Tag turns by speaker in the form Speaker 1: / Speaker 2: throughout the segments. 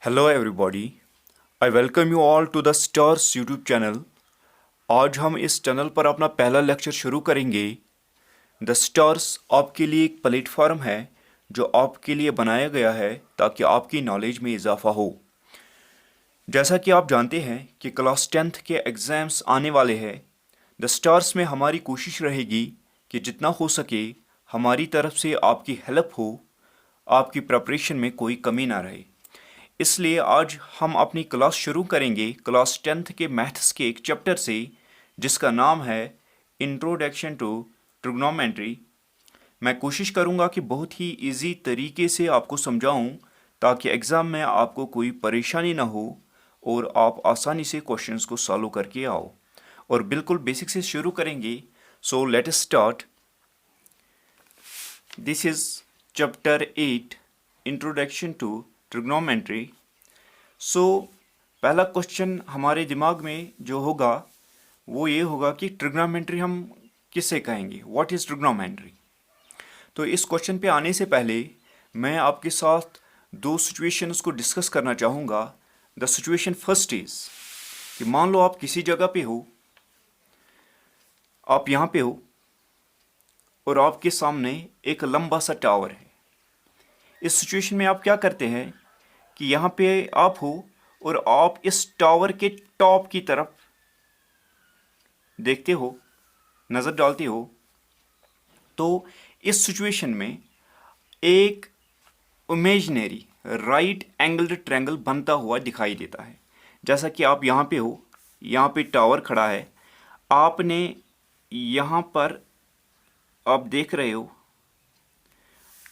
Speaker 1: Hello everybody, I welcome you all to the stars YouTube channel. आज हम इस channel पर अपना पहला लेक्चर शुरू करेंगे। द स्टार्स आपके लिए एक प्लेटफॉर्म है जो आपके लिए बनाया गया है ताकि आपकी नॉलेज में इजाफा हो। जैसा कि आप जानते हैं कि क्लास 10th के एग्ज़ाम्स आने वाले हैं। द स्टार्स में हमारी कोशिश रहेगी कि जितना हो सके हमारी तरफ से आपकी हेल्प हो, आपकी प्रिपरेशन में कोई कमी ना रहे। इसलिए आज हम अपनी क्लास शुरू करेंगे क्लास 10th के मैथ्स के एक चैप्टर से जिसका नाम है इंट्रोडक्शन टू ट्रिग्नोमेट्री। मैं कोशिश करूंगा कि बहुत ही इजी तरीके से आपको समझाऊं ताकि एग्ज़ाम में आपको कोई परेशानी ना हो और आप आसानी से क्वेश्चंस को सॉल्व करके आओ। और बिल्कुल बेसिक से शुरू करेंगे। So let us start. This is chapter 8 introduction to trigonometry. So पहला क्वेश्चन हमारे दिमाग में जो होगा वो ये होगा कि ट्रिग्नोमेट्री हम किसे कहेंगे, व्हाट इज़ ट्रिग्नोमेट्री। तो इस क्वेश्चन पे आने से पहले मैं आपके साथ दो सिचुएशंस को डिस्कस करना चाहूँगा। द सिचुएशन फर्स्ट इज़ कि मान लो आप किसी जगह पे हो, आप यहाँ पे हो और आपके सामने एक लंबा सा टावर है। इस सिचुएशन में आप क्या करते हैं कि यहाँ पे आप हो और आप इस टावर के टॉप की तरफ देखते हो, नज़र डालते हो। तो इस सिचुएशन में एक इमेजिनरी राइट एंगल्ड ट्रायंगल बनता हुआ दिखाई देता है। जैसा कि आप यहाँ पे हो, यहाँ पे टावर खड़ा है, आपने यहाँ पर आप देख रहे हो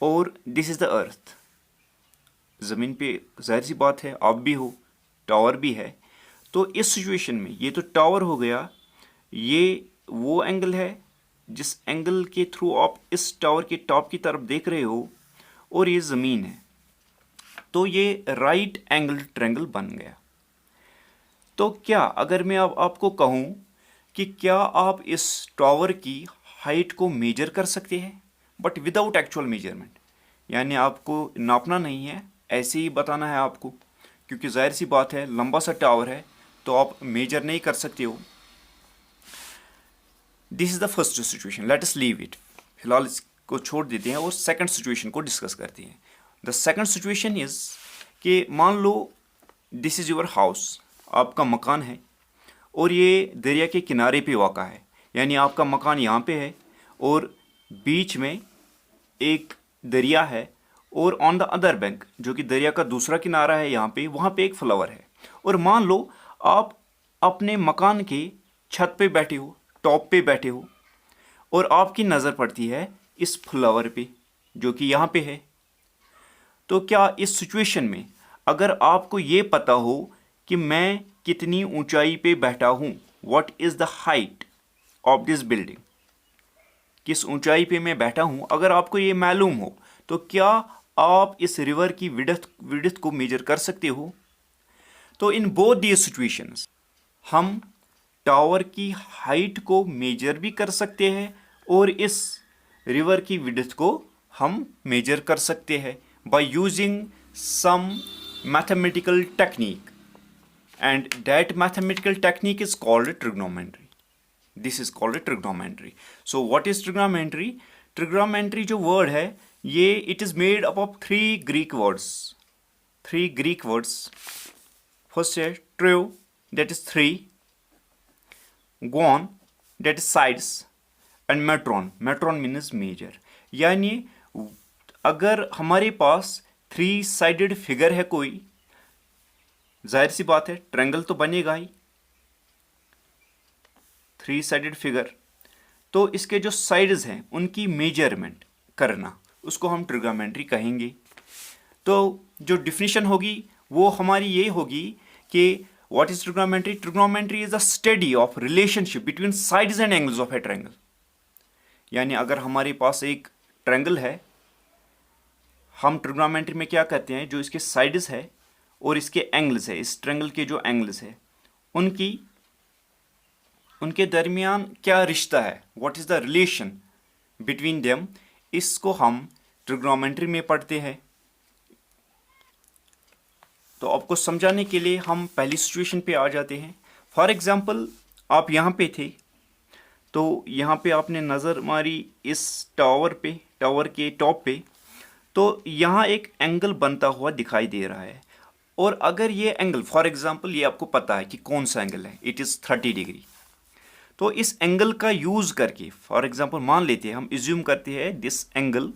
Speaker 1: और दिस इज़ द अर्थ। ज़मीन पे जाहिर सी बात है आप भी हो, टावर भी है। तो इस सिचुएशन में ये तो टावर हो गया, ये वो एंगल है जिस एंगल के थ्रू आप इस टावर के टॉप की तरफ देख रहे हो, और ये ज़मीन है। तो ये राइट एंगल ट्रायंगल बन गया। तो क्या अगर मैं अब आपको कहूँ कि क्या आप इस टावर की हाइट को मेजर कर सकते हैं बट विदाउट एक्चुअल मेजरमेंट, यानी आपको नापना नहीं है, ऐसे ही बताना है आपको, क्योंकि जाहिर सी बात है लंबा सा टावर है तो आप मेजर नहीं कर सकते हो। This is the first situation, let us leave it. फिलहाल इसको छोड़ देते हैं और सेकंड सिचुएशन को डिस्कस करते हैं। द सेकंड सिचुएशन इज़ कि मान लो दिस इज़ योर हाउस, आपका मकान है और ये दरिया के किनारे पे वाक़ा है, यानी आपका मकान यहाँ पे है और बीच में एक दरिया है और ऑन द अदर बैंक जो कि दरिया का दूसरा किनारा है यहाँ पे, वहाँ पे एक फ्लावर है। और मान लो आप अपने मकान के छत पे बैठे हो, टॉप पे बैठे हो और आपकी नज़र पड़ती है इस फ्लावर पे जो कि यहाँ पे है। तो क्या इस सिचुएशन में अगर आपको ये पता हो कि मैं कितनी ऊंचाई पे बैठा हूँ, what is the height of this building, किस ऊंचाई पे मैं बैठा हूँ, अगर आपको ये मालूम हो तो क्या आप इस रिवर की विड्थ को मेजर कर सकते हो। तो इन बोथ दी सिचुएशंस हम टावर की हाइट को मेजर भी कर सकते हैं और इस रिवर की विड्थ को हम मेजर कर सकते हैं by using some mathematical technique, and that mathematical technique is called trigonometry. This is called trigonometry. So what is trigonometry? Trigonometry जो वर्ड है ये it is made up of three Greek words. First है trio, that is three, gon that is sides, and metron means measure. यानी अगर हमारे पास three sided figure है कोई, जाहिर सी बात है ट्रायंगल तो बनेगा ही, थ्री साइडेड फिगर, तो इसके जो साइड्स हैं उनकी मेजरमेंट करना उसको हम ट्रिग्नोमेट्री कहेंगे। तो जो डिफिनीशन होगी वो हमारी ये होगी कि what is trigonometry? Trigonometry is the study of relationship between sides and angles of A triangle. यानी अगर हमारे पास एक ट्रायंगल है, हम ट्रिग्नोमेट्री में क्या कहते हैं, जो इसके साइड्स है और इसके एंगल्स है, इस ट्रायंगल के जो एंगल्स है उनके दरमियान क्या रिश्ता है, what is the relation between them, इसको हम ट्रिग्नोमेट्री में पढ़ते हैं। तो आपको समझाने के लिए हम पहली सिचुएशन पे आ जाते हैं। फॉर एग्जांपल आप यहाँ पे थे, तो यहाँ पे आपने नज़र मारी इस टावर पे, टावर के टॉप पे, तो यहाँ एक एंगल बनता हुआ दिखाई दे रहा है। और अगर ये एंगल, फॉर एग्जांपल ये आपको पता है कि कौन सा एंगल है, इट इज़ 30 डिग्री। तो इस एंगल का यूज़ करके, फॉर एग्जांपल मान लेते हैं, हम इज्यूम करते हैं दिस एंगल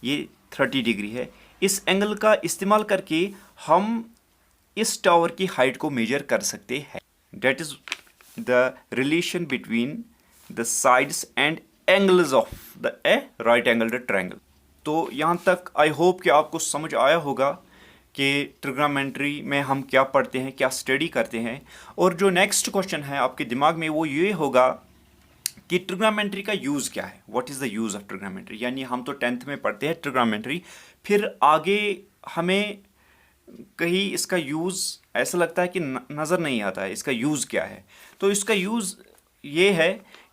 Speaker 1: ये 30 डिग्री है, इस एंगल का इस्तेमाल करके हम इस टावर की हाइट को मेजर कर सकते हैं। That is the relation between the sides and angles of the right angle triangle. तो यहाँ तक आई होप कि आपको समझ आया होगा कि ट्रिग्नोमेट्री में हम क्या पढ़ते हैं, क्या स्टडी करते हैं। और जो नेक्स्ट क्वेश्चन है आपके दिमाग में वो ये होगा कि ट्रिग्नोमेट्री का यूज़ क्या है, what is the use of trigonometry. यानी हम तो 10th में पढ़ते हैं ट्रिग्नोमेट्री, फिर आगे हमें कहीं इसका यूज़ ऐसा लगता है कि नज़र नहीं आता है, इसका यूज़ क्या है। तो इसका यूज़ ये है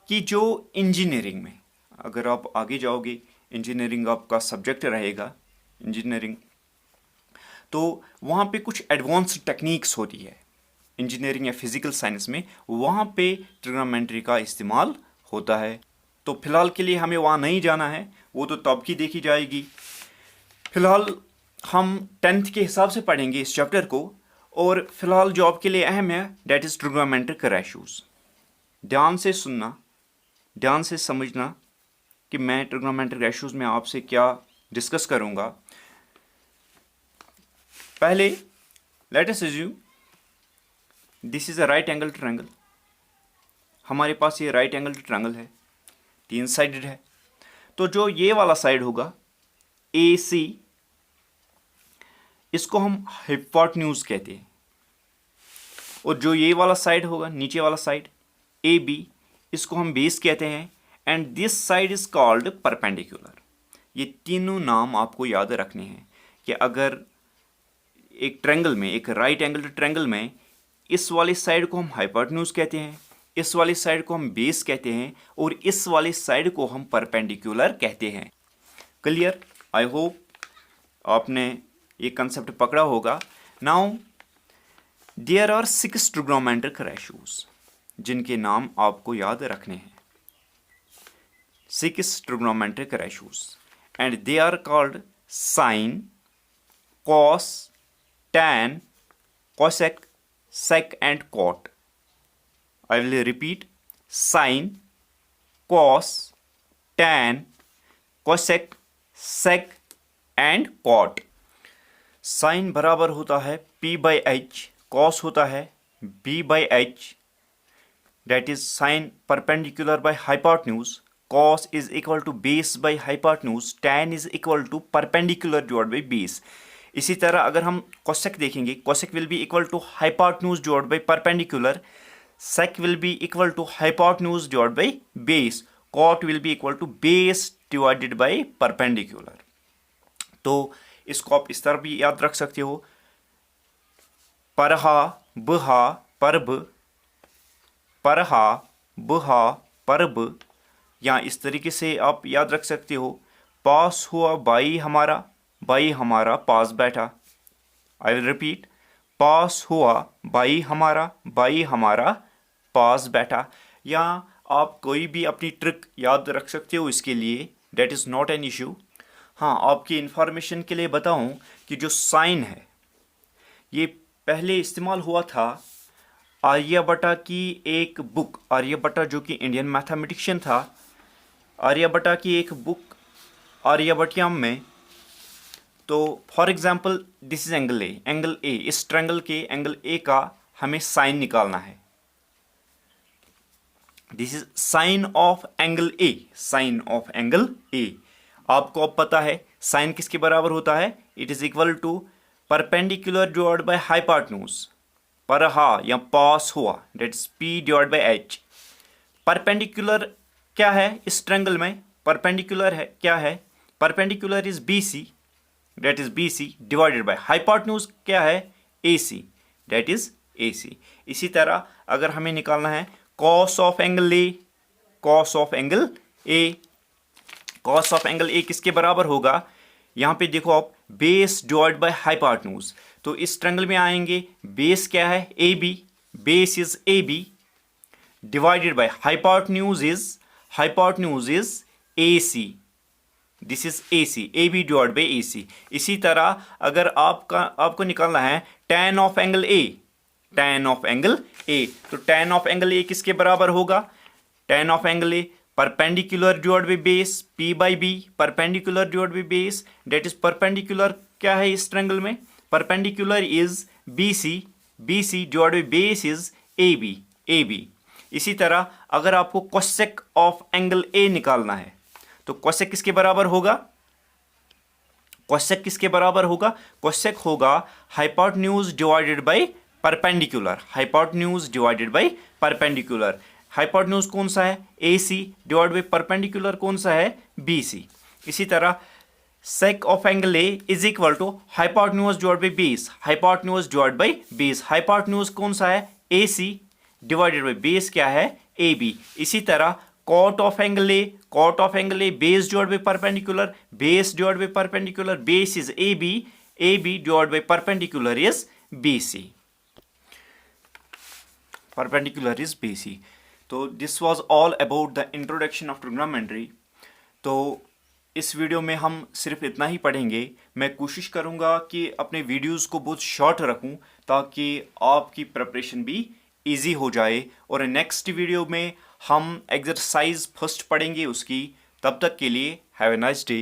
Speaker 1: कि जो इंजीनियरिंग में, अगर आप आगे जाओगे, इंजीनियरिंग आपका सब्जेक्ट रहेगा इंजीनियरिंग, तो वहाँ पे कुछ एडवांस टेक्निक्स होती है इंजीनियरिंग या फिजिकल साइंस में, वहाँ पे ट्रिग्नोमेट्री का इस्तेमाल होता है। तो फिलहाल के लिए हमें वहाँ नहीं जाना है, वो तो तब की देखी जाएगी। फिलहाल हम 10th के हिसाब से पढ़ेंगे इस चैप्टर को। और फिलहाल जो आपके लिए अहम है डेट इज़ ट्रिग्नोमेट्रिक रेशियोज। ध्यान से सुनना, ध्यान से समझना कि मैं ट्रिग्नोमेट्रिक रेशियोज में आपसे क्या डिस्कस करूँगा। पहले let us assume this is a right angle triangle. हमारे पास ये राइट एंगल ट्रायंगल है, 3 साइडेड है। तो जो ये वाला साइड होगा AC, इसको हम हाइपोटेन्यूज कहते हैं। और जो ये वाला साइड होगा, नीचे वाला साइड AB, इसको हम बेस कहते हैं। And this side is called perpendicular. ये तीनों नाम आपको याद रखने हैं कि अगर एक ट्रायंगल में, एक राइट एंगल ट्रायंगल में, इस वाली साइड को हम हाइपोटेन्यूज कहते हैं, इस वाली साइड को हम बेस कहते हैं, और इस वाली साइड को हम परपेंडिकुलर कहते हैं। क्लियर? आई होप आपने ये कंसेप्ट पकड़ा होगा। Now there are 6 trigonometric ratios जिनके नाम आपको याद रखने हैं। 6 trigonometric ratios and they are called sine, cos, tan, cosec, sec and cot. I will repeat: sin, cos, tan, cosec, sec and cot. sin बराबर होता है P/H, cos होता है B/H, that is sin perpendicular by hypotenuse, cos is equal to base by hypotenuse, tan is equal to perpendicular divided by base. इसी तरह अगर हम cosec देखेंगे, cosec will be equal to hypotenuse divided by perpendicular, sec will be equal to hypotenuse divided by base, cot will be equal to base divided by perpendicular. तो इसको आप इस तरह भी याद रख सकते हो, परहा बहा परब, परहा बहा परब, या इस तरीके से आप याद रख सकते हो, पास हुआ भाई हमारा, भाई हमारा पास बैठा। आई विल रिपीट, पास हुआ भाई हमारा, भाई हमारा पास बैठा। या आप कोई भी अपनी ट्रिक याद रख सकते हो इसके लिए, that is not an issue. हाँ, आपकी इंफॉर्मेशन के लिए बताऊं कि जो साइन है ये पहले इस्तेमाल हुआ था आर्यभट्ट की एक बुक, आर्यभट्ट जो कि इंडियन मैथमेटिशियन था, आर्यभट्ट की एक बुक आर्यभट्टियम में। तो for example this is angle A, angle A, इस ट्रायंगल के एंगल ए का हमें साइन निकालना है। This is sine of angle A, sine of angle A. आपको अब पता है साइन किसके बराबर होता है, it is equal to perpendicular divide by hypotenuse, परहा या पास हुआ, that is P divide by H. Perpendicular क्या है इस ट्रायंगल में, परपेंडिकुलर है क्या है, perpendicular is B C, that is B C divided by hypotenuse क्या है, A C, that is A C. इसी तरह अगर हमें निकालना है cos of angle A, cos of angle A, cos of angle A किसके बराबर होगा, यहाँ पे देखो आप, बेस डिवाइड बाय हाइपोटेन्यूज। तो इस ट्रायंगल में आएंगे, बेस क्या है, A B, base is A B divided by hypotenuse is A C, this is A C, A B divide by A C. इसी तरह अगर आपको निकालना है tan of angle A, tan of angle A, तो tan of angle A किसके बराबर होगा, tan of angle A perpendicular divide by base, p by B, perpendicular divide by base, that is perpendicular क्या है इस ट्रायंगल में, perpendicular is B C, B C divide by base is A B, A B. इसी तरह अगर आपको cosec of angle ए निकालना है तो कोसेक किसके बराबर होगा, कोसेक किसके बराबर होगा, कोसेक होगा hypotenuse divided by perpendicular, hypotenuse divided by perpendicular. Hypotenuse कौन सा है, A C, divide by perpendicular कौन सा है, बी सी। इसी तरह sec of angle A is equal to hypotenuse divide by base, hypotenuse divide by base, hypotenuse कौन सा है, A C, divided by base क्या है, ए बी। इसी तरह cot of angle A, cot of angle A base divide by perpendicular, base divide by perpendicular, base is A B divide by perpendicular is B C, perpendicular is B C. तो this was all about the introduction of trigonometry. तो इस video में हम सिर्फ इतना ही पढ़ेंगे। मैं कोशिश करूंगा कि अपने वीडियोस को बहुत शॉर्ट रखूं ताकि आपकी प्रिपरेशन भी इजी हो जाए। और नेक्स्ट वीडियो में हम एक्सरसाइज फर्स्ट पढ़ेंगे उसकी। तब तक के लिए हैव ए नाइस डे।